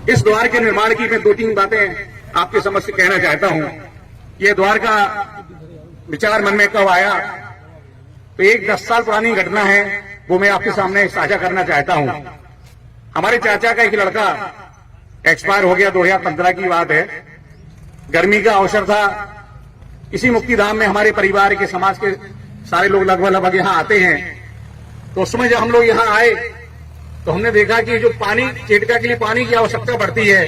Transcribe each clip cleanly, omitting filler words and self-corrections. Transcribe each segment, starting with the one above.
इस द्वार के निर्माण की मैं 2-3 बातें आपके समक्ष कहना चाहता हूं। यह द्वार का विचार मन में कब आया, तो एक 10 साल पुरानी घटना है, वो मैं आपके सामने साझा करना चाहता हूं। हमारे चाचा का एक लड़का एक्सपायर हो गया, 2015 की बात है। गर्मी का अवसर था, इसी मुक्तिधाम में हमारे परिवार के, समाज के सारे लोग लगभग यहां आते हैं। तो उस समय जब हम लोग यहां आए तो हमने देखा कि जो पानी, चेटका के लिए पानी की आवश्यकता पड़ती है,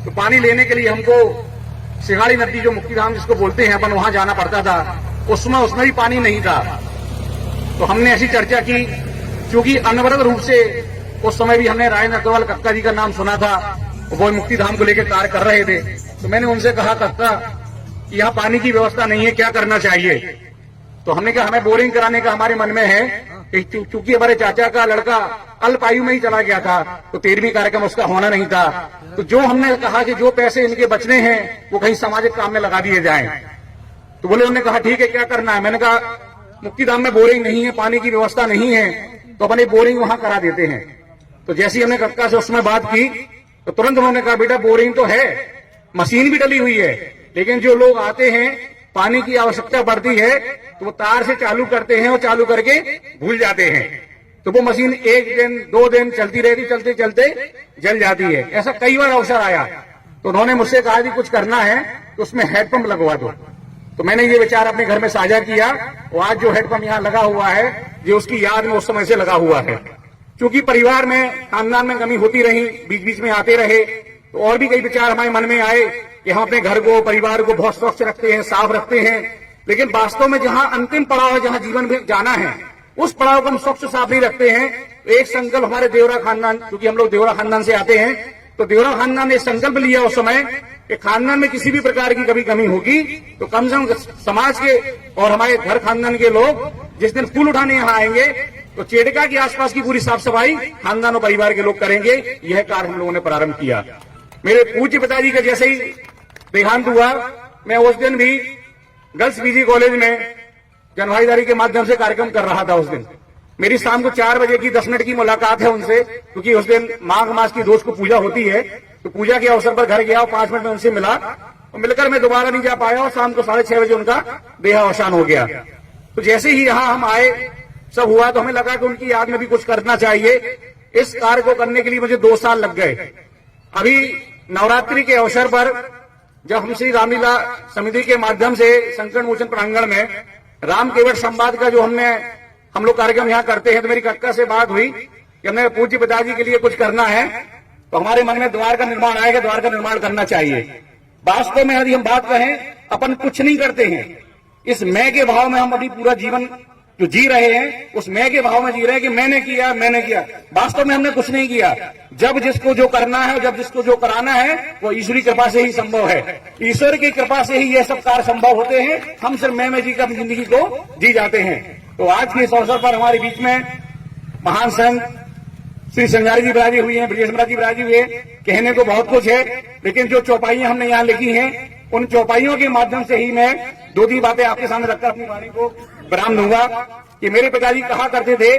तो पानी लेने के लिए हमको सिंगाड़ी नदी, जो मुक्तिधाम जिसको बोलते हैं अपन, वहां जाना पड़ता था। उसमें भी पानी नहीं था। तो हमने ऐसी चर्चा की, क्योंकि अनवरत रूप से उस समय भी हमने राजेंद्र अग्रवाल कक्का जी का नाम सुना था, वो मुक्तिधाम को लेकर कार्य कर रहे थे। तो मैंने उनसे कहा, कक्का यहाँ पानी की व्यवस्था नहीं है, क्या करना चाहिए? तो हमने कहा हमें बोरिंग कराने का हमारे मन में है, क्योंकि हमारे चाचा का लड़का अल्प आयु में ही चला गया था, तो 13वीं कार्यक्रम उसका होना नहीं था। तो जो हमने कहा कि जो पैसे इनके बचने हैं वो कहीं सामाजिक काम में लगा दिए जाएं। तो बोले, उन्होंने कहा ठीक है, क्या करना है? मैंने कहा मुक्तिधाम में बोरिंग नहीं है, पानी की व्यवस्था नहीं है, तो अपन एक बोरिंग वहां करा देते हैं। तो जैसे ही हमने कक्का से उसमें बात की तो तुरंत उन्होंने कहा, बेटा बोरिंग तो है, मशीन भी डली हुई है, लेकिन जो लोग आते हैं पानी की आवश्यकता पड़ती है तो वो तार से चालू करते हैं और चालू करके भूल जाते हैं। तो वो मशीन 1 दिन 2 दिन चलती रहती, चलते चलते जल जाती है। ऐसा कई बार अवसर आया। तो उन्होंने मुझसे कहा कि कुछ करना है तो उसमें हैंडपंप लगवा दो। तो मैंने ये विचार अपने घर में साझा किया, और आज जो हैंडपंप यहाँ लगा हुआ है ये उसकी याद में उस समय से लगा हुआ है। क्योंकि परिवार में, खानदान में कमी होती रही, बीच बीच में आते रहे, तो और भी कई विचार हमारे मन में आए कि हम अपने घर को, परिवार को बहुत स्वच्छ रखते हैं, साफ रखते हैं, लेकिन वास्तव में जहां अंतिम पड़ाव है, जहां जीवन में जाना है, उस पड़ाव को हम स्वच्छ साफ नहीं रखते हैं। तो एक संकल्प हमारे देवरा खानदान, क्योंकि हम लोग देवरा खानदान से आते हैं, तो देवरा खानदान ने संकल्प लिया उस समय कि खानदान में किसी भी प्रकार की कभी कमी होगी तो कम से कम समाज के और हमारे घर खानदान के लोग जिस दिन फूल उठाने यहाँ आएंगे तो चेटका के आसपास की पूरी साफ सफाई खानदान और परिवार के लोग करेंगे। यह कार्य हम लोगों ने प्रारंभ किया। मेरे पूज्य पिताजी का जैसे ही देहांत हुआ, मैं उस दिन भी गर्ल्स पीजी कॉलेज में जनभागीदारी के माध्यम से कार्यक्रम कर रहा था। उस दिन मेरी शाम को 4 बजे की 10 मिनट की मुलाकात है उनसे, क्योंकि उस दिन माघ मास की रोज को पूजा होती है। तो पूजा के अवसर पर घर गया और 5 मिनट में उनसे मिला, और मिलकर मैं दोबारा नहीं जा पाया, और शाम को 6:30 बजे उनका देहावसान हो गया। तो जैसे ही यहाँ हम आए, सब हुआ, तो हमें लगा कि उनकी याद में भी कुछ करना चाहिए। इस कार्य को करने के लिए मुझे 2 साल लग गए। अभी नवरात्रि के अवसर पर जब हम श्री रामलीला समिति के माध्यम से संकट मोचन प्रांगण में राम केवट संवाद का जो हम लोग कार्यक्रम यहाँ करते हैं, तो मेरी कक्का से बात हुई कि हमने पूज्य पिताजी के लिए कुछ करना है। तो हमारे मन में द्वार का निर्माण आएगा, द्वार का निर्माण करना चाहिए। वास्तव में यदि हम बात कहें, अपन कुछ नहीं करते हैं। इस मैं के भाव में हम अभी पूरा जीवन जो जी रहे हैं, उस मैं के भाव में जी रहे हैं कि मैंने किया। वास्तव में हमने कुछ नहीं किया। जब जिसको जो करना है, जब जिसको जो कराना है, वो ईश्वरी कृपा से ही संभव है। ईश्वर की कृपा से ही ये सब कार्य संभव होते हैं। हम सिर्फ मैं जी का अपनी जिंदगी को जी जाते हैं। तो आज के इस अवसर पर हमारे बीच में महान संत श्री संगारी जी विराजी हुई हैं, ब्रजेश महाराज जी विराजी हुए। कहने को बहुत कुछ है, लेकिन जो चौपाइयां हमने यहाँ लिखी हैं, उन चौपाइयों के माध्यम से ही मैं 2-3 बातें आपके सामने रखकर अपनी वाणी को विराम दूंगा। कि मेरे पिताजी कहा करते थे,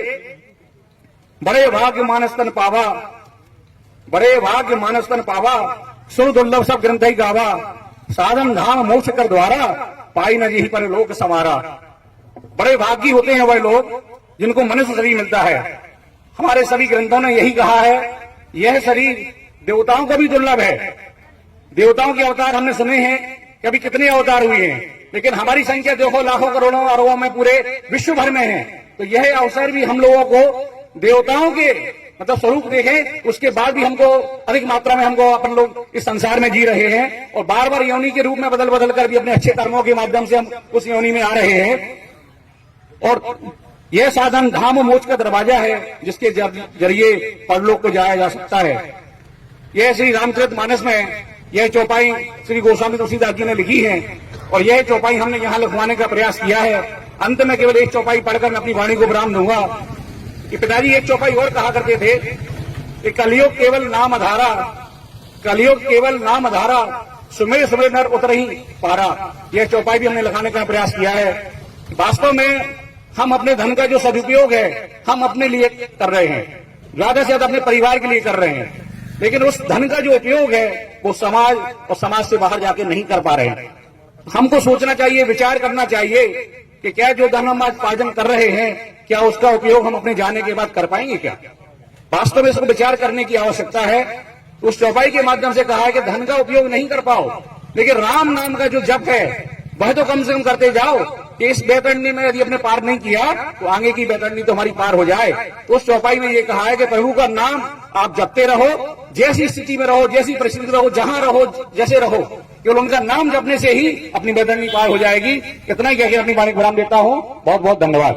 बड़े भाग्य मानस तन पावा, बड़े भाग्य मानस तन पावा, सुर दुर्लभ सब ग्रंथ ही गावा, साधन धाम मोक्ष कर द्वारा, पाई न जी पर लोक समारा। बड़े भाग्य होते हैं वह लोग जिनको मनुष्य शरीर मिलता है। हमारे सभी ग्रंथों ने यही कहा है, यह शरीर देवताओं को भी दुर्लभ है। देवताओं के अवतार हमने सुने हैं, कभी कितने अवतार हुए हैं, लेकिन हमारी संख्या देखो लाखों करोड़ों अरबों में पूरे विश्व भर में है। तो यह अवसर भी हम लोगों को देवताओं के मतलब स्वरूप देखें, उसके बाद भी हमको अधिक मात्रा में हमको अपन लोग इस संसार में जी रहे हैं, और बार बार योनि के रूप में बदल बदल कर भी अपने अच्छे कर्मों के माध्यम से हम उस योनि में आ रहे हैं। और यह साधन धाम मोक्ष का दरवाजा है, जिसके जरिए परलोक को जाया जा सकता है। यह श्री रामचरितमानस में यह चौपाई श्री गोस्वामी तुलसीदास जी ने लिखी है, और यह चौपाई हमने यहाँ लिखवाने का प्रयास किया है। अंत में केवल एक चौपाई पढ़कर मैं अपनी वाणी को विराम दूंगा। कि पिताजी एक चौपाई और कहा करते थे कि कलयुग केवल नाम अधारा, कलयुग केवल नाम अधारा, सुमेर सुमेर नर उतरही पारा। यह चौपाई भी हमने लिखाने का प्रयास किया है। वास्तव में हम अपने धन का जो सदुपयोग है, हम अपने लिए कर रहे हैं, ज्यादा से ज्यादा अपने परिवार के लिए कर रहे हैं। लेकिन उस धन का जो उपयोग है वो समाज और समाज से बाहर जाके नहीं कर पा रहे हैं। हमको सोचना चाहिए, विचार करना चाहिए कि क्या जो धन हम आज उपार्जन कर रहे हैं, क्या उसका उपयोग हम अपने जाने के बाद कर पाएंगे क्या? वास्तव में इसको विचार करने की आवश्यकता है। उस चौपाई के माध्यम से कहा है कि धन का उपयोग नहीं कर पाओ, लेकिन राम नाम का जो जप है वह तो कम से कम करते जाओ कि इस बैतरणी में यदि अपने पार नहीं किया तो आगे की बैतरणी तो हमारी पार हो जाए। तो उस चौपाई में ये कहा है कि प्रभु का नाम आप जपते रहो, जैसी स्थिति में रहो, जैसी परिस्थिति में रहो, जहां रहो, जैसे रहो, केवल उनका नाम जपने से ही अपनी बैतरणी पार हो जाएगी। इतना ही कहकर अपनी वाणी को विराम देता हूं। बहुत बहुत धन्यवाद।